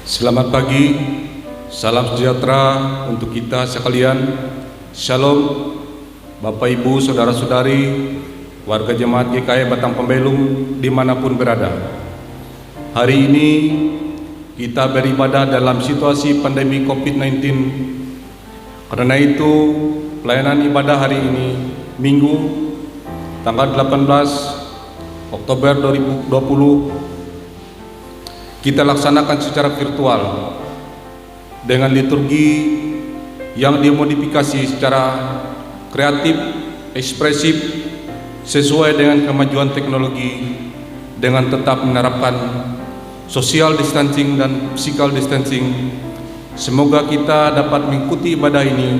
Selamat pagi, salam sejahtera untuk kita sekalian. Shalom, Bapak Ibu, Saudara-saudari, warga jemaat GKI Batang Pembelum dimanapun berada. Hari ini kita beribadah dalam situasi pandemi COVID-19. Karena itu, pelayanan ibadah hari ini, Minggu, tanggal 18 Oktober 2020, kita laksanakan secara virtual dengan liturgi yang dimodifikasi secara kreatif, ekspresif, sesuai dengan kemajuan teknologi, dengan tetap menerapkan social distancing dan physical distancing. Semoga kita dapat mengikuti ibadah ini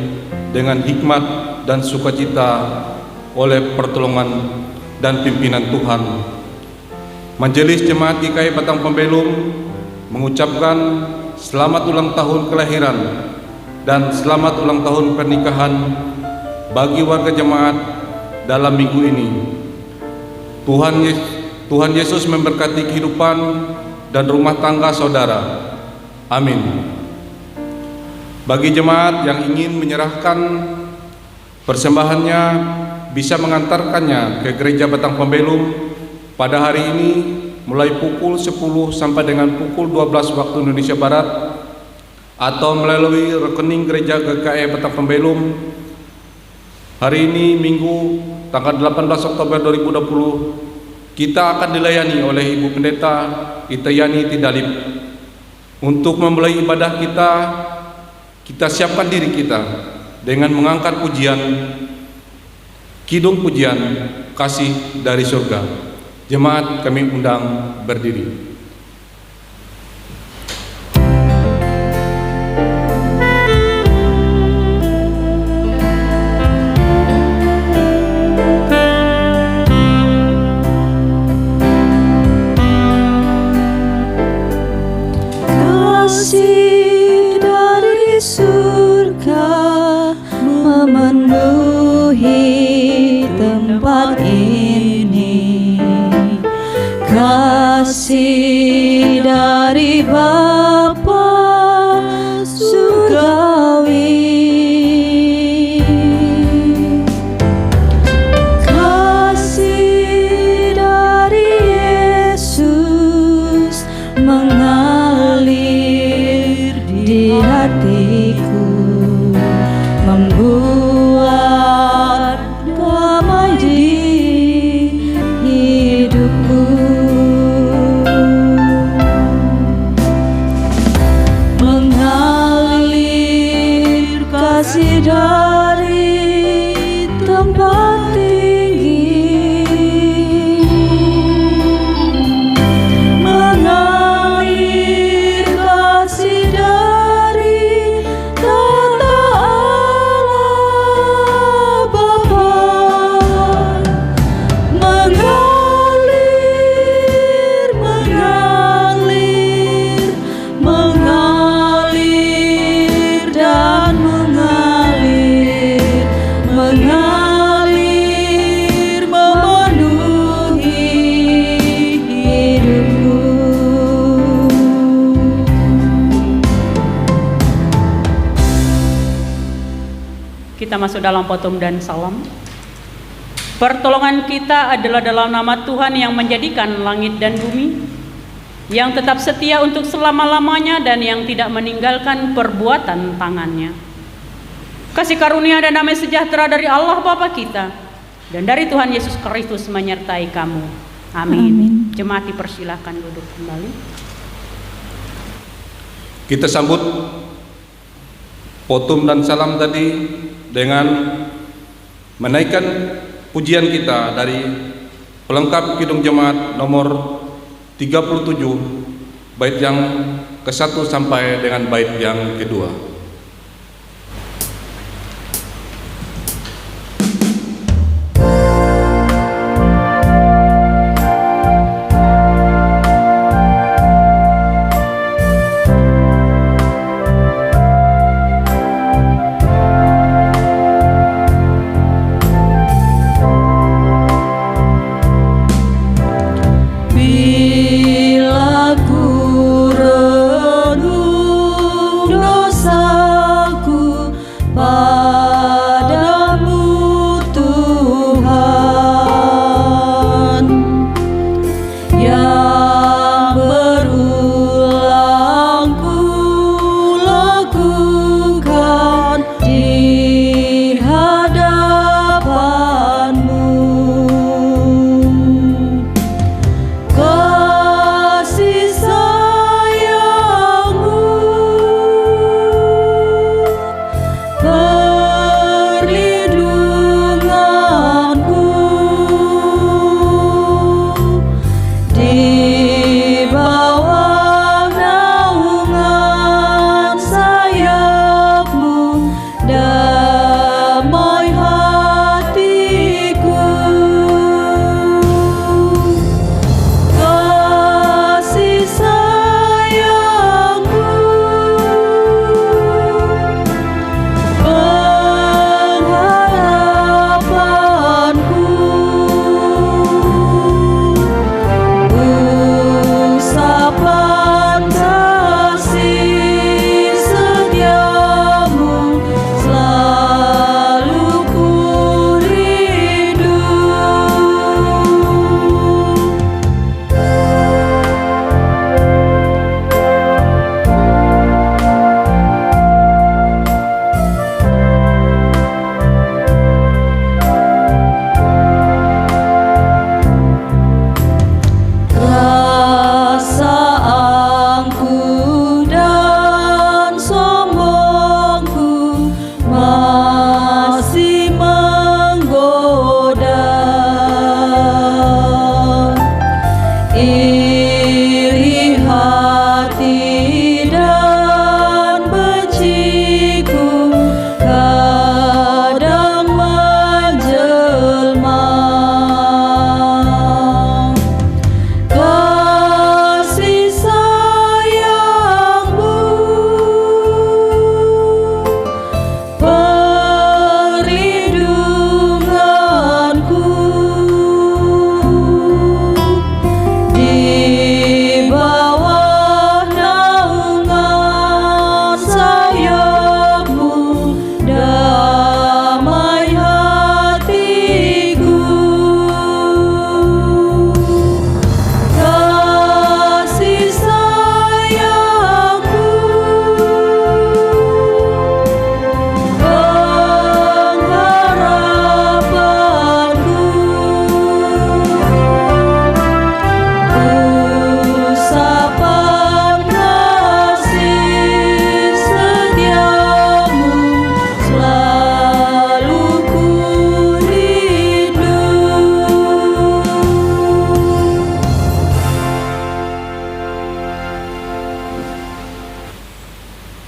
dengan hikmat dan sukacita oleh pertolongan dan pimpinan Tuhan. Majelis Jemaat GKI Batang Pembelum mengucapkan selamat ulang tahun kelahiran dan selamat ulang tahun pernikahan bagi warga jemaat dalam minggu ini. Tuhan Yesus memberkati kehidupan dan rumah tangga saudara. Amin. Bagi jemaat yang ingin menyerahkan persembahannya, bisa mengantarkannya ke Gereja Batang Pembelum pada hari ini mulai pukul 10 sampai dengan pukul 12 waktu Indonesia Barat, atau melalui rekening Gereja GKI Batang Pembelum. Hari ini Minggu tanggal 18 Oktober 2020, kita akan dilayani oleh Ibu Pendeta Itayani Tidalip. Untuk memulai ibadah kita siapkan diri kita dengan mengangkat pujian, kidung pujian Kasih dari Surga. Jemaat kami undang berdiri. Kasih dari surga memenuhi tempat ini. Kasih dari Bapa surgawi, kasih dari Yesus mengalir di hatiku, membuat damai di hidupku. Kasih dari tempat tinggi mengalir, kasih dari tata Allah Bapa mengalir, mengalir, mengalir dan mengalir memenuhi hidupku. Kita masuk dalam potum dan salam. Pertolongan kita adalah dalam nama Tuhan yang menjadikan langit dan bumi, yang tetap setia untuk selama-lamanya dan yang tidak meninggalkan perbuatan tangannya. Kasih karunia dan damai sejahtera dari Allah Bapa kita dan dari Tuhan Yesus Kristus menyertai kamu. Amin. Jemaat dipersilakan duduk kembali. Kita sambut potum dan salam tadi dengan menaikkan pujian kita dari pelengkap kidung jemaat nomor 37, bait yang ke-1 sampai dengan bait yang kedua. Bila ku renung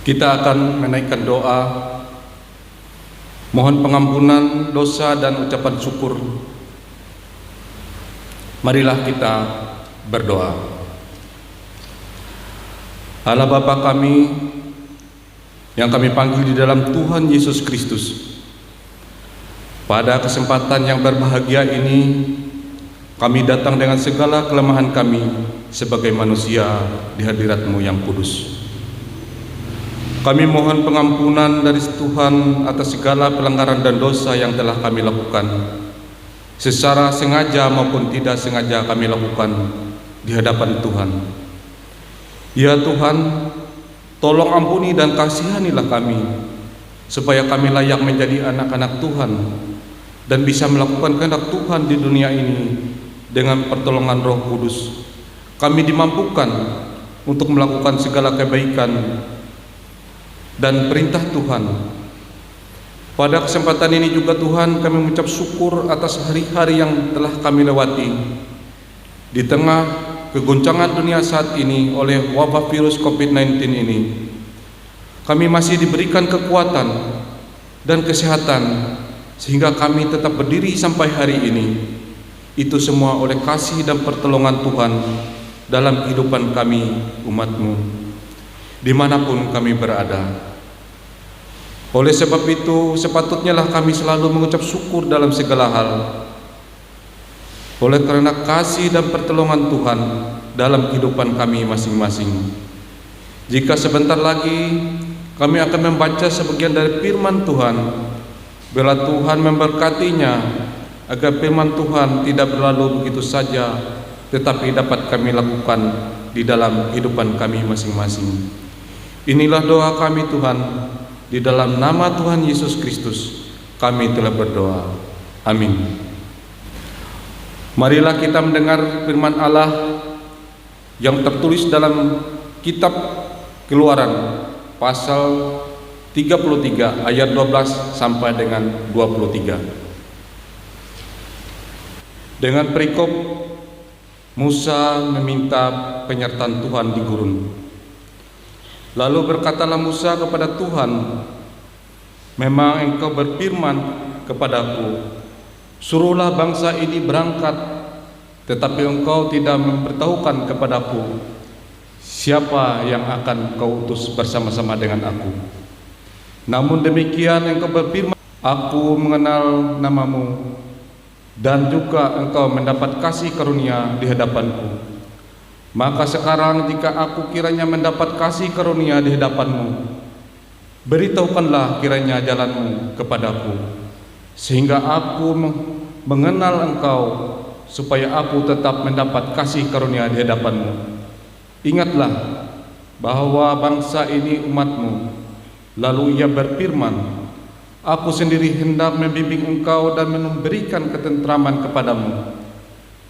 Kita akan menaikkan doa, mohon pengampunan dosa dan ucapan syukur. Marilah kita berdoa. Allah Bapa kami yang kami panggil di dalam Tuhan Yesus Kristus, pada kesempatan yang berbahagia ini kami datang dengan segala kelemahan kami sebagai manusia di hadirat-Mu yang kudus. Kami mohon pengampunan dari Tuhan atas segala pelanggaran dan dosa yang telah kami lakukan, secara sengaja maupun tidak sengaja kami lakukan di hadapan Tuhan. Ya Tuhan, tolong ampuni dan kasihanilah kami, supaya kami layak menjadi anak-anak Tuhan dan bisa melakukan kehendak Tuhan di dunia ini. Dengan pertolongan Roh Kudus, kami dimampukan untuk melakukan segala kebaikan dan perintah Tuhan. Pada kesempatan ini juga Tuhan, kami mengucap syukur atas hari-hari yang telah kami lewati di tengah kegoncangan dunia saat ini oleh wabah virus COVID-19 ini. Kami masih diberikan kekuatan dan kesehatan sehingga kami tetap berdiri sampai hari ini. Itu semua oleh kasih dan pertolongan Tuhan dalam kehidupan kami, umat-Mu, dimanapun kami berada. Oleh sebab itu, sepatutnya lah kami selalu mengucap syukur dalam segala hal, oleh karena kasih dan pertolongan Tuhan dalam kehidupan kami masing-masing. Jika sebentar lagi kami akan membaca sebagian dari firman Tuhan, biarlah Tuhan memberkatinya, agar firman Tuhan tidak berlalu begitu saja, tetapi dapat kami lakukan di dalam kehidupan kami masing-masing. Inilah doa kami Tuhan, di dalam nama Tuhan Yesus Kristus kami telah berdoa. Amin. Marilah kita mendengar firman Allah yang tertulis dalam kitab Keluaran pasal 33 ayat 12 sampai dengan 23. Dengan perikop Musa meminta penyertaan Tuhan di gurun. Lalu berkatalah Musa kepada Tuhan, "Memang Engkau berfirman kepadaku, suruhlah bangsa ini berangkat, tetapi Engkau tidak memberitahukan kepadaku siapa yang akan Kau utus bersama-sama dengan aku. Namun demikian Engkau berfirman, aku mengenal namamu, dan juga Engkau mendapat kasih karunia di hadapanku. Maka sekarang jika aku kiranya mendapat kasih karunia di hadapanmu, beritahukanlah kiranya jalanmu kepadaku, sehingga aku mengenal Engkau, supaya aku tetap mendapat kasih karunia di hadapanmu. Ingatlah bahwa bangsa ini umatmu." Lalu ia berfirman, "Aku sendiri hendak membimbing engkau dan memberikan ketentraman kepadamu."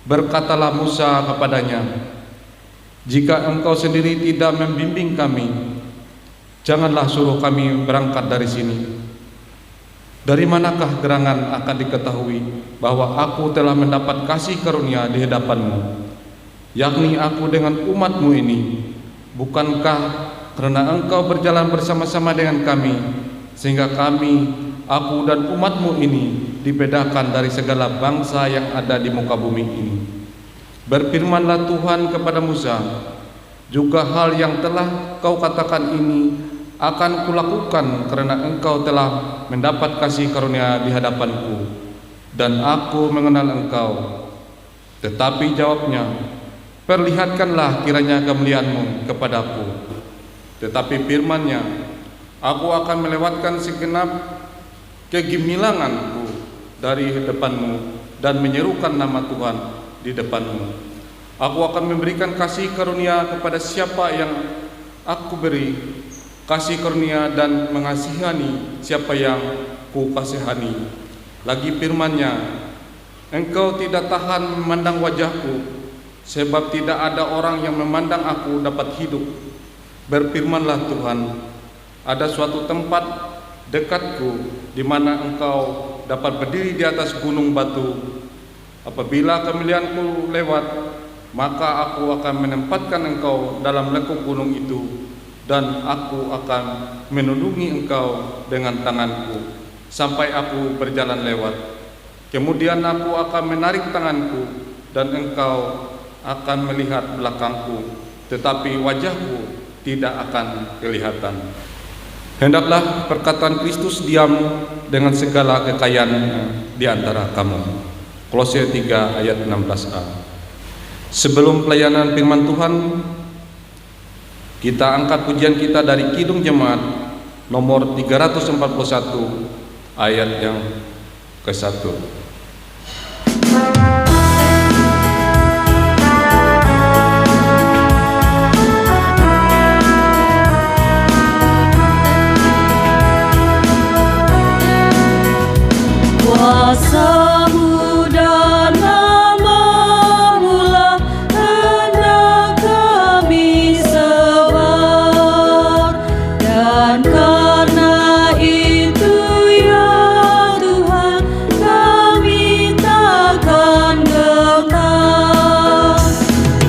Berkatalah Musa kepadanya, "Jika engkau sendiri tidak membimbing kami, janganlah suruh kami berangkat dari sini. Dari manakah gerangan akan diketahui bahwa aku telah mendapat kasih karunia di hadapanmu, yakni aku dengan umatmu ini? Bukankah karena engkau berjalan bersama-sama dengan kami, sehingga kami, aku dan umatmu ini dibedakan dari segala bangsa yang ada di muka bumi ini?" Berfirmanlah Tuhan kepada Musa, "Juga hal yang telah kau katakan ini akan kulakukan karena engkau telah mendapat kasih karunia di hadapanku, dan aku mengenal engkau." Tetapi jawabnya, "Perlihatkanlah kiranya kemuliaanmu kepadaku." Tetapi firman-Nya, "Aku akan melewatkan segenap kegemilanganku dari depanmu dan menyerukan nama Tuhan di depanmu. Aku akan memberikan kasih karunia kepada siapa yang aku beri kasih karunia, dan mengasihani siapa yang ku kasihani." Lagi firman-Nya, "Engkau tidak tahan memandang wajahku, sebab tidak ada orang yang memandang aku dapat hidup." Berfirmanlah Tuhan, "Ada suatu tempat dekatku di mana engkau dapat berdiri di atas gunung batu. Apabila kemuliaanku lewat, maka aku akan menempatkan engkau dalam lekuk gunung itu, dan aku akan menundungi engkau dengan tanganku sampai aku berjalan lewat. Kemudian aku akan menarik tanganku dan engkau akan melihat belakangku, tetapi wajahku tidak akan kelihatan. Hendaklah perkataan Kristus diam dengan segala kekayaannya di antara kamu. Kolose 3 ayat 16a. Sebelum pelayanan firman Tuhan, kita angkat pujian kita dari Kidung Jemaat nomor 341 ayat yang ke-1. Kuasa-Mu dan nama-Mu lah hendak kami sebar, dan karena itu ya Tuhan kami takkan gentar.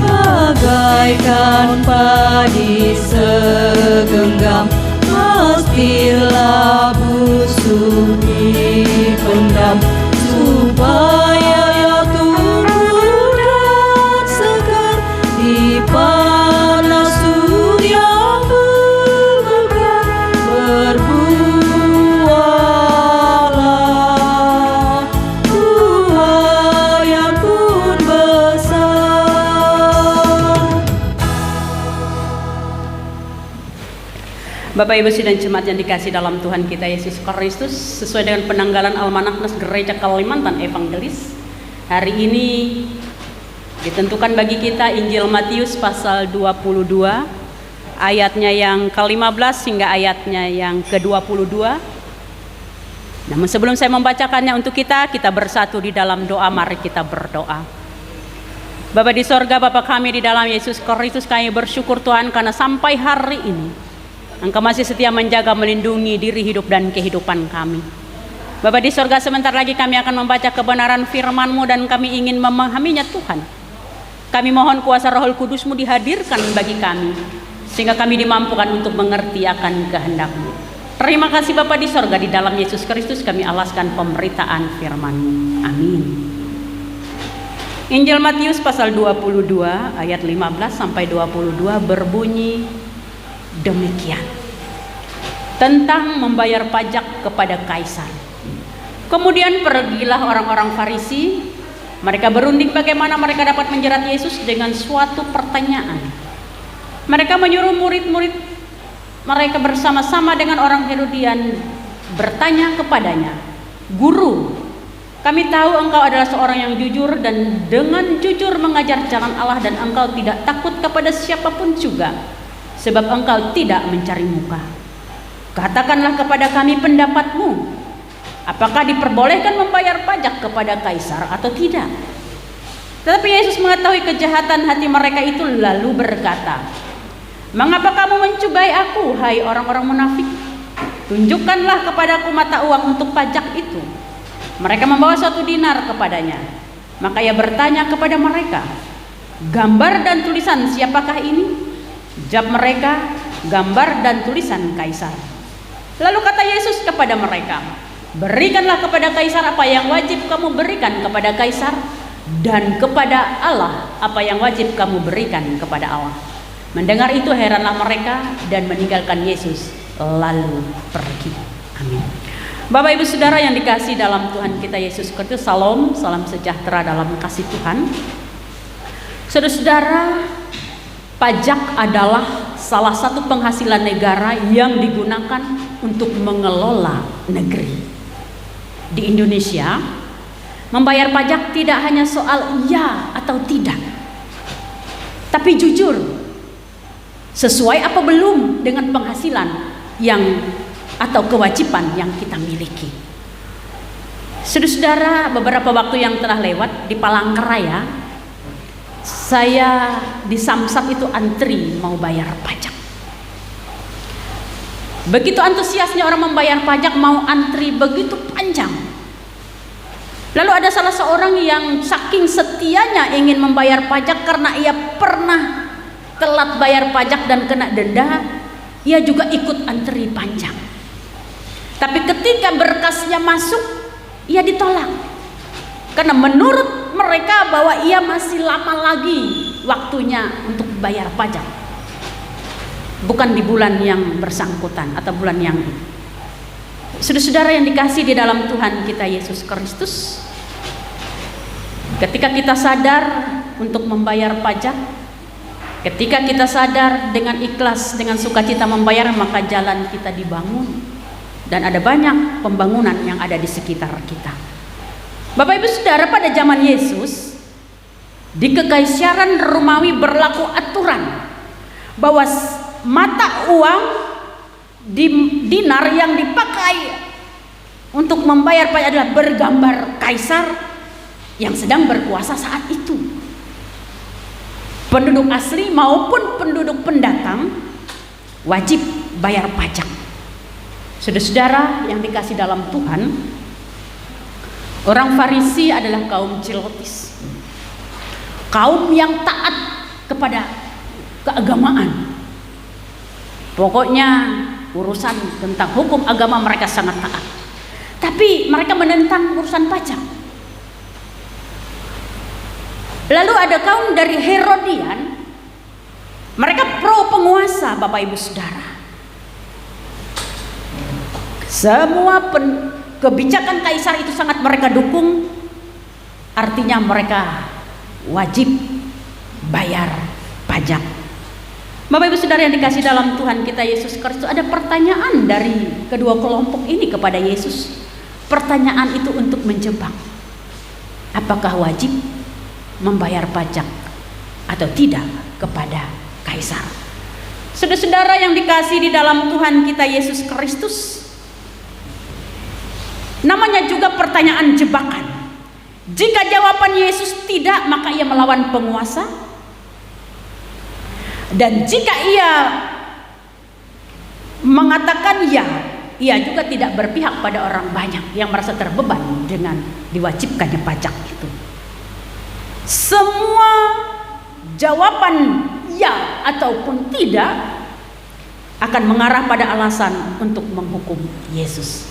Bagaikan padi segenggam, pastilah busuk dipendam, supaya tumbuh dan segar di panas surya membakar. Berbuahlah, buah yang pun besar. Bapak Ibu Sidang Jemaat yang dikasih dalam Tuhan kita Yesus Kristus, sesuai dengan penanggalan Almanak Nas Gereja Kalimantan Evangelis, hari ini ditentukan bagi kita Injil Matius pasal 22 ayatnya yang ke-15 hingga ayatnya yang ke-22. Namun sebelum saya membacakannya untuk kita bersatu di dalam doa. Mari kita berdoa. Bapa di sorga, Bapa kami di dalam Yesus Kristus, kami bersyukur Tuhan karena sampai hari ini Engkau masih setia menjaga, melindungi diri, hidup dan kehidupan kami. Bapa di sorga, sebentar lagi kami akan membaca kebenaran firman-Mu dan kami ingin memahaminya Tuhan. Kami mohon kuasa Roh Kudus-Mu dihadirkan bagi kami, sehingga kami dimampukan untuk mengerti akan kehendak-Mu. Terima kasih Bapa di sorga, di dalam Yesus Kristus kami alaskan pemberitaan firman-Mu. Amin. Injil Matius pasal 22 ayat 15 sampai 22 berbunyi demikian, tentang membayar pajak kepada kaisar. Kemudian pergilah orang-orang Farisi, mereka berunding bagaimana mereka dapat menjerat Yesus dengan suatu pertanyaan. Mereka menyuruh murid-murid mereka bersama-sama dengan orang Herodian bertanya kepadanya, "Guru, kami tahu engkau adalah seorang yang jujur dan dengan jujur mengajar jalan Allah, dan engkau tidak takut kepada siapapun juga, sebab engkau tidak mencari muka. Katakanlah kepada kami pendapatmu, apakah diperbolehkan membayar pajak kepada kaisar atau tidak?" Tetapi Yesus mengetahui kejahatan hati mereka itu, lalu berkata, "Mengapa kamu mencubai aku, hai orang-orang munafik? Tunjukkanlah kepadaku mata uang untuk pajak itu." Mereka membawa suatu dinar kepadanya. Maka ia bertanya kepada mereka, "Gambar dan tulisan siapakah ini?" Jawab mereka, "Gambar dan tulisan kaisar." Lalu kata Yesus kepada mereka, "Berikanlah kepada kaisar apa yang wajib kamu berikan kepada kaisar, dan kepada Allah apa yang wajib kamu berikan kepada Allah." Mendengar itu heranlah mereka dan meninggalkan Yesus lalu pergi. Amin. Bapak Ibu Saudara yang dikasihi dalam Tuhan kita Yesus Kristus, salam sejahtera dalam kasih Tuhan. Saudara-saudara, pajak adalah salah satu penghasilan negara yang digunakan untuk mengelola negeri. Di Indonesia, membayar pajak tidak hanya soal iya atau tidak, tapi jujur, sesuai apa belum dengan penghasilan yang atau kewajiban yang kita miliki. Saudara-saudara, beberapa waktu yang telah lewat di Palangkaraya, saya di Samsat itu antri mau bayar pajak. Begitu antusiasnya orang membayar pajak, mau antri begitu panjang. Lalu ada salah seorang yang saking setianya ingin membayar pajak karena ia pernah telat bayar pajak dan kena denda. ia juga ikut antri panjang. Tapi ketika berkasnya masuk, ia ditolak. Karena menurut mereka bahwa ia masih lama lagi waktunya untuk bayar pajak. Bukan di bulan yang bersangkutan atau bulan yang ini. Saudara-saudara yang dikasihi di dalam Tuhan kita Yesus Kristus, ketika kita sadar untuk membayar pajak, ketika kita sadar dengan ikhlas, dengan sukacita membayar, maka jalan kita dibangun. Dan ada banyak pembangunan yang ada di sekitar kita. Bapak Ibu Saudara, pada zaman Yesus, di Kekaisaran Romawi berlaku aturan bahwa mata uang dinar yang dipakai untuk membayar pajak adalah bergambar kaisar yang sedang berkuasa saat itu. Penduduk asli maupun penduduk pendatang wajib bayar pajak. Saudara-saudara yang dikasih dalam Tuhan, orang Farisi adalah kaum Celotis, kaum yang taat kepada keagamaan. Pokoknya urusan tentang hukum agama mereka sangat taat. Tapi mereka menentang urusan pajak. Lalu ada kaum dari Herodian, mereka pro penguasa, Bapak Ibu Saudara. Semua kebijakan kaisar itu sangat mereka dukung. Artinya mereka wajib bayar pajak. Bapak Ibu Saudara yang dikasih dalam Tuhan kita Yesus Kristus, ada pertanyaan dari kedua kelompok ini kepada Yesus. Pertanyaan itu untuk menjebak. Apakah wajib membayar pajak atau tidak kepada kaisar? Saudara-saudara yang dikasih di dalam Tuhan kita Yesus Kristus, namanya juga pertanyaan jebakan. Jika jawaban Yesus tidak, maka ia melawan penguasa. Dan jika ia mengatakan ya, ia juga tidak berpihak pada orang banyak yang merasa terbeban dengan diwajibkannya pajak itu. Semua jawaban ya ataupun tidak akan mengarah pada alasan untuk menghukum Yesus.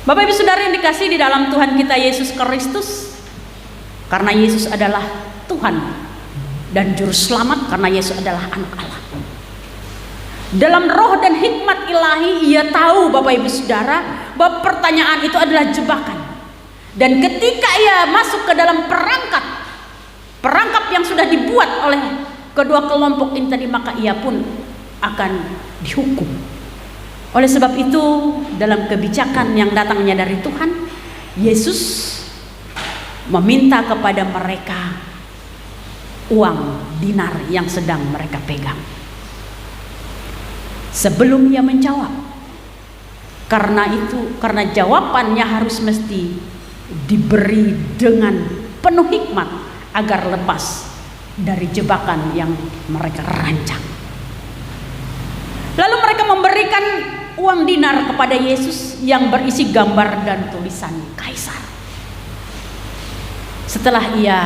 Bapak Ibu Saudara yang dikasihi di dalam Tuhan kita Yesus Kristus, karena Yesus adalah Tuhan dan Juru Selamat, karena Yesus adalah Anak Allah. Dalam roh dan hikmat ilahi, ia tahu Bapak Ibu Saudara bahwa pertanyaan itu adalah jebakan. Dan ketika ia masuk ke dalam perangkap yang sudah dibuat oleh kedua kelompok ini tadi, maka ia pun akan dihukum. Oleh sebab itu, dalam kebijakan yang datangnya dari Tuhan, Yesus meminta kepada mereka uang dinar yang sedang mereka pegang. Sebelum ia menjawab, karena jawabannya harus mesti diberi dengan penuh hikmat agar lepas dari jebakan yang mereka rancang. Lalu mereka memberikan uang dinar kepada Yesus yang berisi gambar dan tulisan kaisar. Setelah ia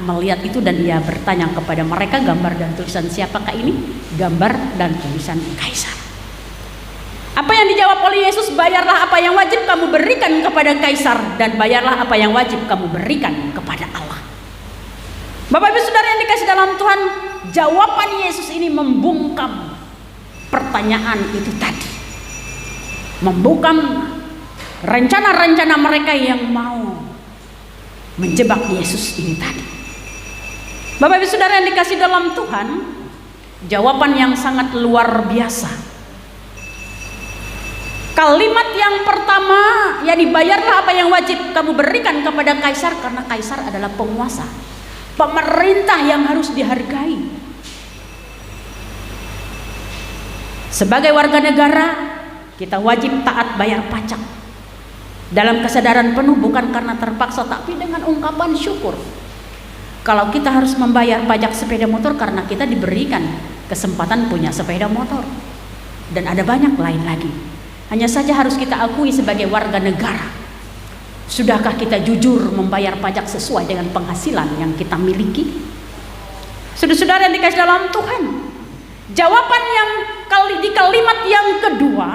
melihat itu dan ia bertanya kepada mereka, gambar dan tulisan siapakah ini? Gambar dan tulisan kaisar. Apa yang dijawab oleh Yesus? Bayarlah apa yang wajib kamu berikan kepada kaisar, dan bayarlah apa yang wajib kamu berikan kepada Allah. Bapak Ibu Saudara yang dikasih dalam Tuhan, jawaban Yesus ini membungkam pertanyaan itu tadi, membungkam rencana-rencana mereka yang mau menjebak Yesus ini tadi. Bapak Ibu Saudara yang dikasih dalam Tuhan, jawaban yang sangat luar biasa. Kalimat yang pertama, ya, dibayarlah apa yang wajib kamu berikan kepada kaisar, karena kaisar adalah penguasa, pemerintah yang harus dihargai. Sebagai warga negara, kita wajib taat bayar pajak dalam kesadaran penuh, bukan karena terpaksa, tapi dengan ungkapan syukur. Kalau kita harus membayar pajak sepeda motor karena kita diberikan kesempatan punya sepeda motor, dan ada banyak lain lagi. Hanya saja harus kita akui sebagai warga negara, sudahkah kita jujur membayar pajak sesuai dengan penghasilan yang kita miliki? Saudara-saudara yang dikasih dalam Tuhan, jawaban yang di kalimat yang kedua,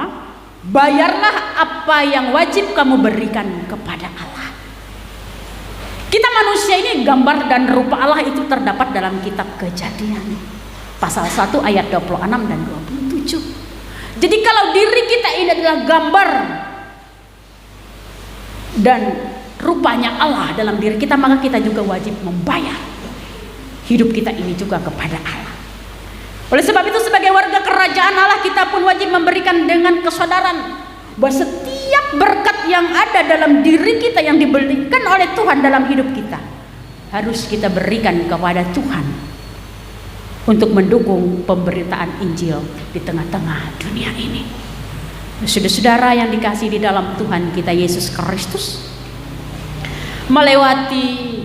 bayarlah apa yang wajib kamu berikan kepada Allah. Kita manusia ini gambar dan rupa Allah itu terdapat dalam kitab Kejadian pasal 1 ayat 26 dan 27. Jadi kalau diri kita ini adalah gambar dan rupanya Allah dalam diri kita, maka kita juga wajib membayar hidup kita ini juga kepada Allah. Oleh sebab itu sebagai warga kerajaan Allah, kita pun wajib memberikan dengan kesadaran bahwa setiap berkat yang ada dalam diri kita yang diberikan oleh Tuhan dalam hidup kita harus kita berikan kepada Tuhan untuk mendukung pemberitaan Injil di tengah-tengah dunia ini. Saudara-saudara yang dikasihi di dalam Tuhan kita Yesus Kristus, melewati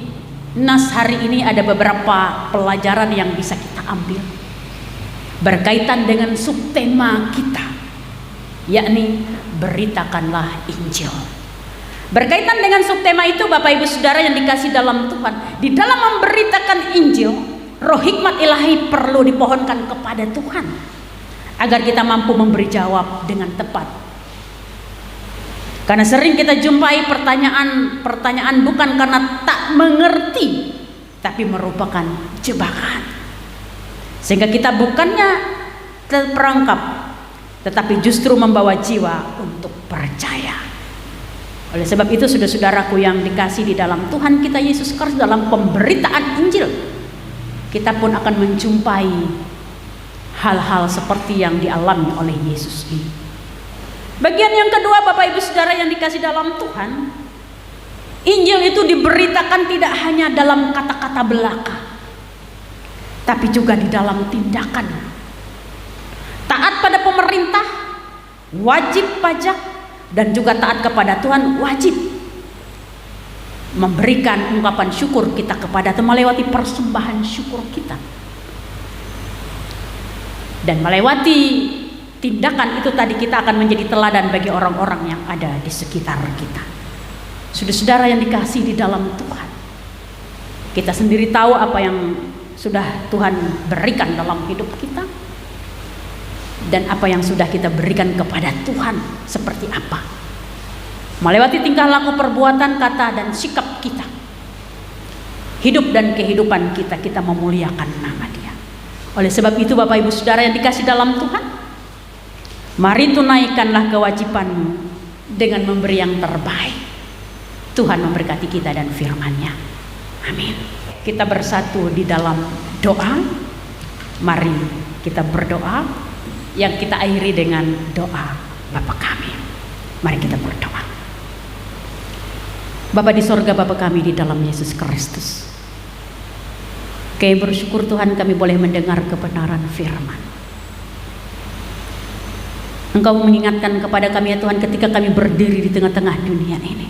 nas hari ini ada beberapa pelajaran yang bisa kita ambil berkaitan dengan subtema kita, yakni beritakanlah Injil. Berkaitan dengan subtema itu, Bapak Ibu Saudara yang dikasihi dalam Tuhan, di dalam memberitakan Injil, roh hikmat ilahi perlu dipohonkan kepada Tuhan agar kita mampu memberi jawab dengan tepat. Karena sering kita jumpai pertanyaan bukan karena tak mengerti, tapi merupakan jebakan, sehingga kita bukannya terperangkap, tetapi justru membawa jiwa untuk percaya. Oleh sebab itu, saudara-saudaraku yang dikasihi di dalam Tuhan kita Yesus Kristus, dalam pemberitaan Injil kita pun akan menjumpai hal-hal seperti yang dialami oleh Yesus ini. Bagian yang kedua, Bapak Ibu Saudara yang dikasihi dalam Tuhan, Injil itu diberitakan tidak hanya dalam kata-kata belaka, tapi juga di dalam tindakan. Taat pada pemerintah, wajib pajak, dan juga taat kepada Tuhan, wajib memberikan ungkapan syukur kita kepada Tuhan, melewati persembahan syukur kita. Dan melewati tindakan itu tadi, kita akan menjadi teladan bagi orang-orang yang ada di sekitar kita. Saudara-saudara yang dikasihi di dalam Tuhan, kita sendiri tahu apa yang sudah Tuhan berikan dalam hidup kita, dan apa yang sudah kita berikan kepada Tuhan seperti apa. Melewati tingkah laku, perbuatan, kata, dan sikap kita, hidup dan kehidupan kita, kita memuliakan nama Dia. Oleh sebab itu, Bapak Ibu Saudara yang dikasihi dalam Tuhan, mari tunaikanlah kewajibanmu dengan memberi yang terbaik. Tuhan memberkati kita dan firman-Nya. Amin. Kita bersatu di dalam doa. Mari kita berdoa, yang kita akhiri dengan doa Bapa kami. Mari kita berdoa. Bapa di sorga, Bapa kami di dalam Yesus Kristus, kami bersyukur Tuhan kami boleh mendengar kebenaran firman. Engkau mengingatkan kepada kami ya Tuhan, ketika kami berdiri di tengah-tengah dunia ini,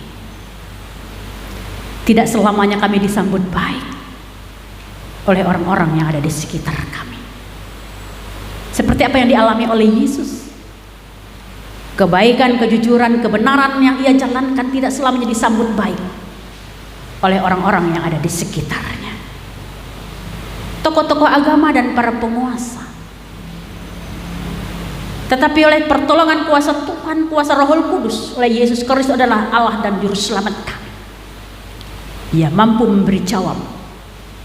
tidak selamanya kami disambut baik oleh orang-orang yang ada di sekitar kami. Seperti apa yang dialami oleh Yesus, kebaikan, kejujuran, kebenaran yang Ia jalankan tidak selamanya disambut baik oleh orang-orang yang ada di sekitarnya. Tokoh-tokoh agama dan para penguasa. Tetapi oleh pertolongan kuasa Tuhan, kuasa Roh Kudus, oleh Yesus Kristus adalah Allah dan Juru Selamat kami, Ia mampu memberi jawab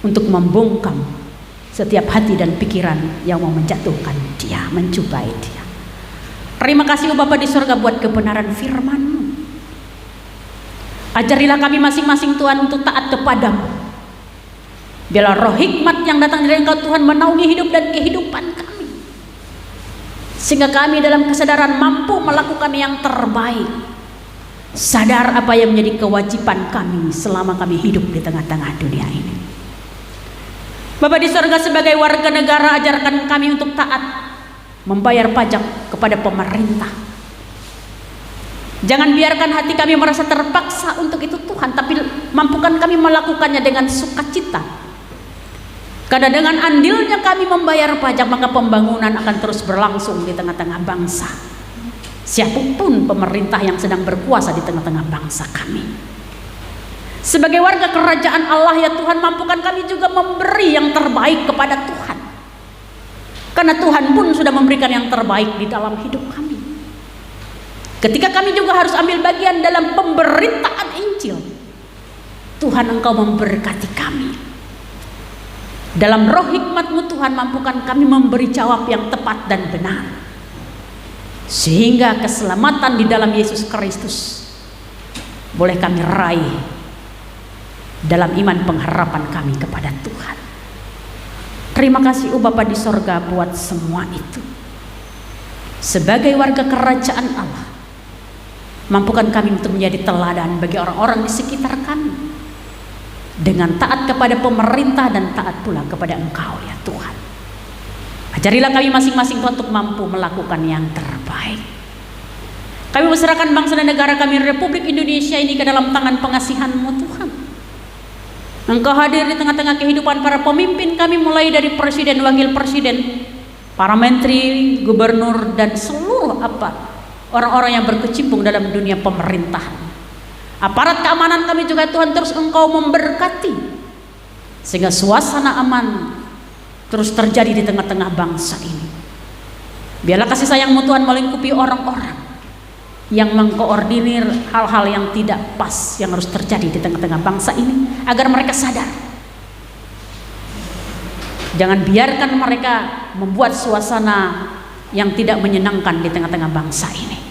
untuk membungkam setiap hati dan pikiran yang mau menjatuhkan Dia, mencubai Dia. Terima kasih Bapa di surga buat kebenaran firman-Mu. Ajarilah kami masing-masing Tuhan untuk taat kepadamu. Biarlah roh hikmat yang datang dari Engkau Tuhan menaungi hidup dan kehidupan kami, sehingga kami dalam kesadaran mampu melakukan yang terbaik, sadar apa yang menjadi kewajiban kami selama kami hidup di tengah-tengah dunia ini. Bapa di surga, sebagai warga negara, ajarkan kami untuk taat membayar pajak kepada pemerintah. Jangan biarkan hati kami merasa terpaksa untuk itu Tuhan, tapi mampukan kami melakukannya dengan sukacita. Karena dengan andilnya kami membayar pajak, maka pembangunan akan terus berlangsung di tengah-tengah bangsa. Siapapun pemerintah yang sedang berkuasa di tengah-tengah bangsa kami, sebagai warga kerajaan Allah ya Tuhan, mampukan kami juga memberi yang terbaik kepada Tuhan. Karena Tuhan pun sudah memberikan yang terbaik di dalam hidup kami. Ketika kami juga harus ambil bagian dalam pemberitaan Injil, Tuhan Engkau memberkati kami. Dalam roh hikmat-Mu Tuhan, mampukan kami memberi jawab yang tepat dan benar, sehingga keselamatan di dalam Yesus Kristus boleh kami raih dalam iman pengharapan kami kepada Tuhan. Terima kasih Bapa di sorga buat semua itu. Sebagai warga kerajaan Allah, mampukan kami untuk menjadi teladan bagi orang-orang di sekitar kami, dengan taat kepada pemerintah dan taat pula kepada Engkau ya Tuhan. Ajarilah kami masing-masing untuk mampu melakukan yang terbaik. Kami berserahkan bangsa dan negara kami Republik Indonesia ini ke dalam tangan pengasihan-Mu Tuhan. Engkau hadir di tengah-tengah kehidupan para pemimpin kami, mulai dari presiden, wakil presiden, para menteri, gubernur, dan seluruh orang-orang yang berkecimpung dalam dunia pemerintahan. Aparat keamanan kami juga Tuhan, terus Engkau memberkati sehingga suasana aman terus terjadi di tengah-tengah bangsa ini. Biarlah kasih sayang-Mu Tuhan melingkupi orang-orang yang mengkoordinir hal-hal yang tidak pas yang harus terjadi di tengah-tengah bangsa ini, agar mereka sadar. Jangan biarkan mereka membuat suasana yang tidak menyenangkan di tengah-tengah bangsa ini.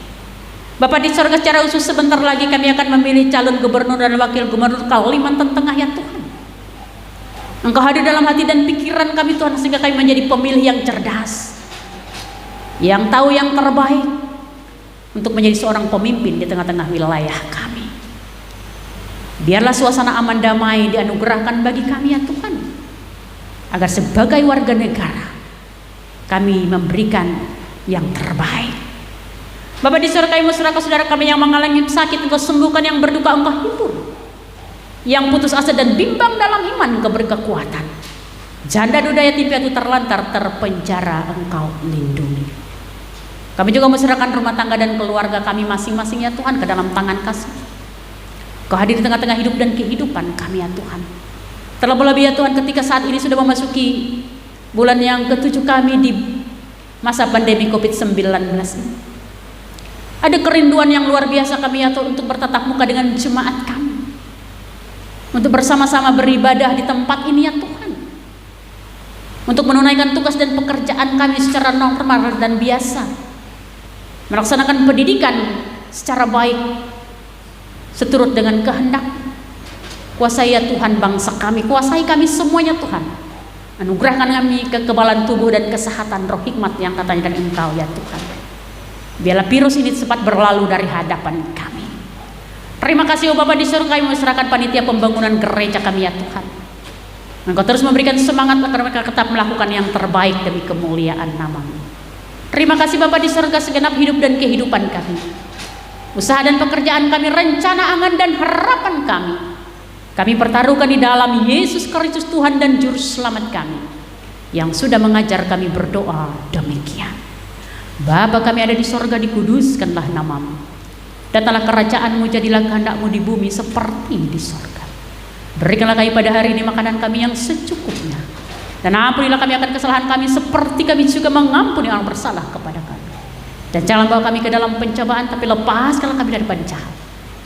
Bapak di surga, secara khusus sebentar lagi kami akan memilih calon gubernur dan wakil gubernur Kalimantan Tengah ya Tuhan. Engkau hadir dalam hati dan pikiran kami Tuhan, sehingga kami menjadi pemilih yang cerdas, yang tahu yang terbaik untuk menjadi seorang pemimpin di tengah-tengah wilayah kami. Biarlah suasana aman damai dianugerahkan bagi kami ya Tuhan, agar sebagai warga negara kami memberikan yang terbaik. Bapak di surga, kami serahkan saudara kami yang mengalami sakit, Engkau sembuhkan, yang berduka Engkau hibur, yang putus asa dan bimbang dalam iman Engkau beri kekuatan. Janda duda yatim piatu terlantar terpenjara Engkau lindungi. Kami juga menserahkan rumah tangga dan keluarga kami masing-masing ya Tuhan ke dalam tangan kasih. Kau hadir di tengah-tengah hidup dan kehidupan kami ya Tuhan. Terlebih-lebih ya Tuhan, ketika saat ini sudah memasuki bulan yang ke-7 kami di masa pandemi COVID-19 ini. Ada kerinduan yang luar biasa kami ya Tuhan untuk bertatap muka dengan jemaat kami, untuk bersama-sama beribadah di tempat ini ya Tuhan, untuk menunaikan tugas dan pekerjaan kami secara normal dan biasa, melaksanakan pendidikan secara baik seturut dengan kehendak. Kuasai ya Tuhan bangsa kami, kuasai kami semuanya Tuhan. Anugerahkan kami kekebalan tubuh dan kesehatan roh hikmat yang katanya dari Engkau ya Tuhan. Biarlah virus ini cepat berlalu dari hadapan kami. Terima kasih Bapak di surga, kami menserahkan panitia pembangunan gereja kami ya Tuhan. Engkau terus memberikan semangat agar mereka tetap melakukan yang terbaik demi kemuliaan nama-Mu. Terima kasih Bapak di surga, segenap hidup dan kehidupan kami, usaha dan pekerjaan kami, rencana, angan dan harapan kami pertaruhkan di dalam Yesus Kristus Tuhan dan Juru Selamat kami, yang sudah mengajar kami berdoa demikian. Bapa kami ada di sorga, dikuduskanlah nama-Mu, datanglah kerajaan-Mu, jadilah kehendak-Mu di bumi seperti di sorga. Berikanlah kami pada hari ini makanan kami yang secukupnya, dan ampunilah kami akan kesalahan kami seperti kami juga mengampuni orang bersalah kepada kami. Dan jangan bawa kami ke dalam pencobaan, tapi lepaskanlah kami daripada jahat.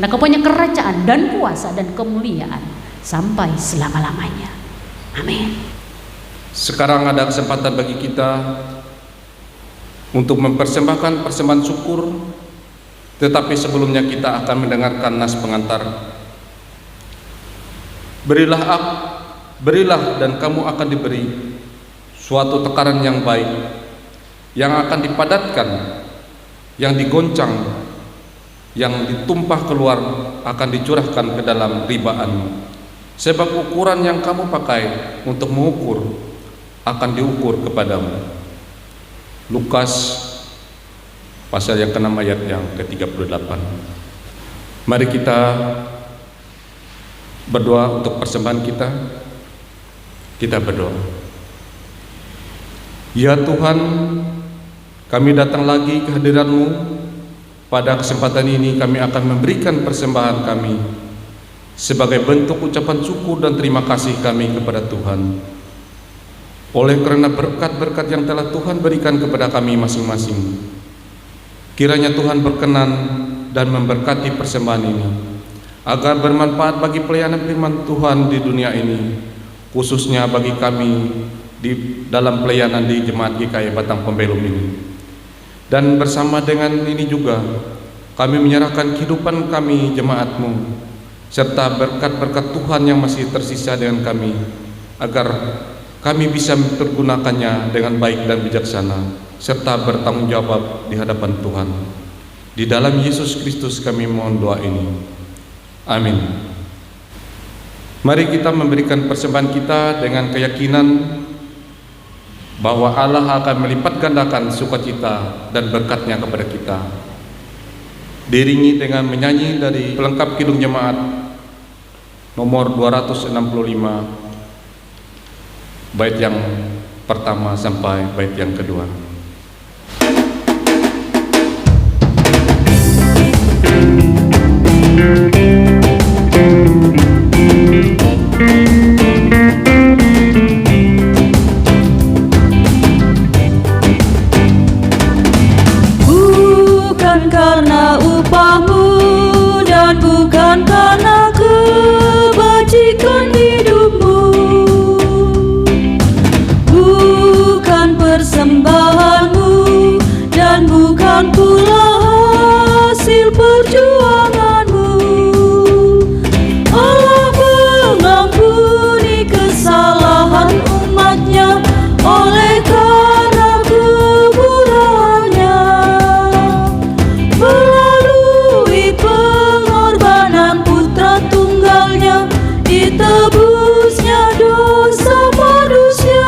Nah, Kau punya kerajaan dan kuasa dan kemuliaan sampai selama-lamanya. Amin. Sekarang ada kesempatan bagi kita untuk mempersembahkan persembahan syukur, tetapi sebelumnya kita akan mendengarkan nas pengantar. Berilah dan kamu akan diberi, suatu tekanan yang baik, yang akan dipadatkan, yang digoncang, yang ditumpah keluar akan dicurahkan ke dalam ribaan. Sebab ukuran yang kamu pakai untuk mengukur akan diukur kepadamu. Lukas pasal yang ke-6 ayat yang ke-38. Mari kita berdoa untuk persembahan kita. Kita berdoa. Ya Tuhan, kami datang lagi ke hadirat-Mu. Pada kesempatan ini kami akan memberikan persembahan kami sebagai bentuk ucapan syukur dan terima kasih kami kepada Tuhan. oleh karena berkat-berkat yang telah Tuhan berikan kepada kami masing-masing. Kiranya Tuhan berkenan dan memberkati persembahan ini, agar bermanfaat bagi pelayanan firman Tuhan di dunia ini, khususnya bagi kami di dalam pelayanan di Jemaat GKI Batang Pembelum ini. Dan bersama dengan ini juga, kami menyerahkan kehidupan kami jemaat-Mu, serta berkat-berkat Tuhan yang masih tersisa dengan kami, agar kami bisa mempergunakannya dengan baik dan bijaksana, serta bertanggung jawab di hadapan Tuhan. Di dalam Yesus Kristus kami mohon doa ini. Amin. Mari kita memberikan persembahan kita dengan keyakinan bahwa Allah akan melipat gandakan sukacita dan berkat-Nya kepada kita. Diiringi dengan menyanyi dari pelengkap Kidung Jemaat nomor 265, bait yang pertama sampai bait yang kedua. Bukan karena upahmu dan bukan karena kebajikan hidupmu, bukan persembahanmu dan bukan pula hasil perjuanganmu. Allah mengampuni kesalahan umat-Nya oleh karena kemurahan-Nya. Melalui pengorbanan putra tunggalnya, ditebusnya dosa manusia.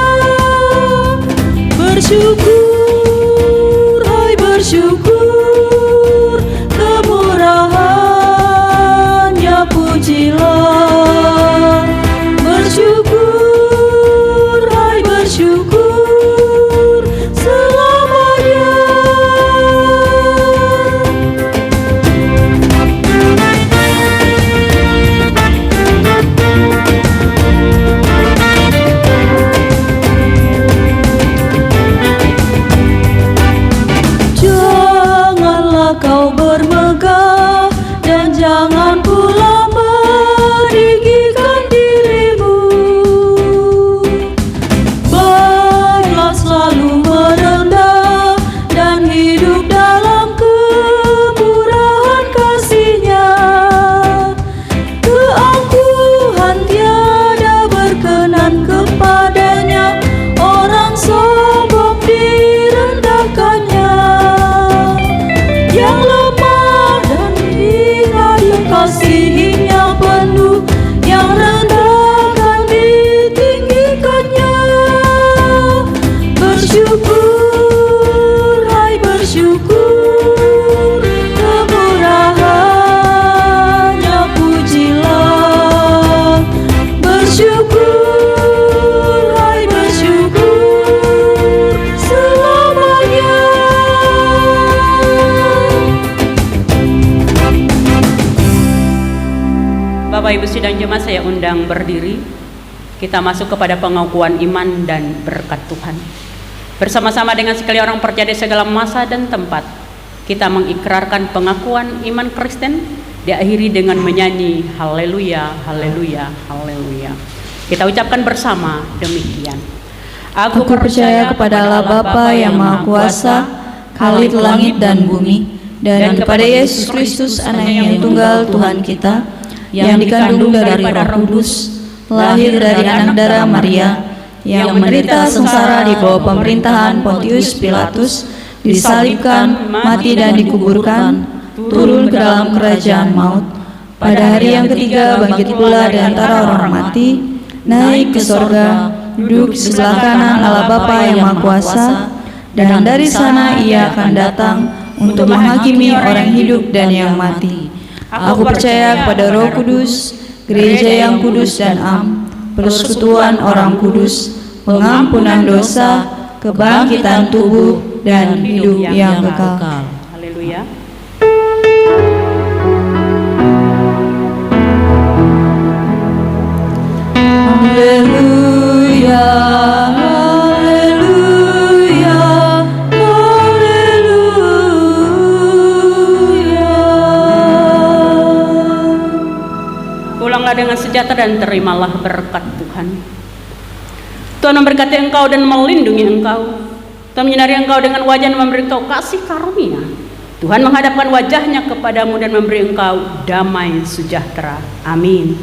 Bersyukur, hai bersyukur, kemurahan-Nya pujilah. Bersyukur, hai bersyukur, selamanya. Janganlah kau bermegah dan jangan pula meninggikan dirimu. Baiklah selalu merendah dan hidup dalam kemurahan kasih-Nya. Keangkuhan tiada berkenan kepadanya, orang sombong direndahkannya. Yang lemah dan hina dikasihinya penuh, yang rendah akan ditinggikannya. Bersyukur, hai bersyukur, kemurahan-Nya pujilah. Bersyukur, hai bersyukur, selamanya. Bapak Ibu sidang jemaat, saya undang berdiri. Kita masuk kepada pengakuan iman dan berkat Tuhan. Bersama-sama dengan sekali orang percaya di segala masa dan tempat, kita mengikrarkan pengakuan iman Kristen, diakhiri dengan menyanyi haleluya, haleluya, haleluya. Kita ucapkan bersama demikian. Aku percaya kepada Allah Bapa yang Maha Kuasa, Khalik langit dan bumi, dan kepada Yesus Kristus Anaknya yang tunggal Tuhan kita, yang dikandung dari Roh Kudus, lahir dari anak darah Maria, yang menderita sengsara di bawah pemerintahan Pontius Pilatus, disalibkan, mati dan dikuburkan, turun ke dalam kerajaan maut. Pada hari yang ketiga bangkit pula dari antara orang mati, naik ke sorga, duduk di sebelah kanan Allah Bapa yang Maha Kuasa, dan dari sana Ia akan datang untuk menghakimi orang hidup dan yang mati. Aku percaya kepada Roh Kudus, gereja yang kudus dan am, persekutuan orang kudus, pengampunan dosa, kebangkitan tubuh, dan hidup yang kekal. Haleluya. Haleluya. dan terimalah berkat Tuhan. Tuhan memberkati engkau dan melindungi engkau. Tuhan menyinari engkau dengan wajah dan memberi engkau kasih karunia. Tuhan menghadapkan wajahnya kepadamu dan memberi engkau damai sejahtera. Amin.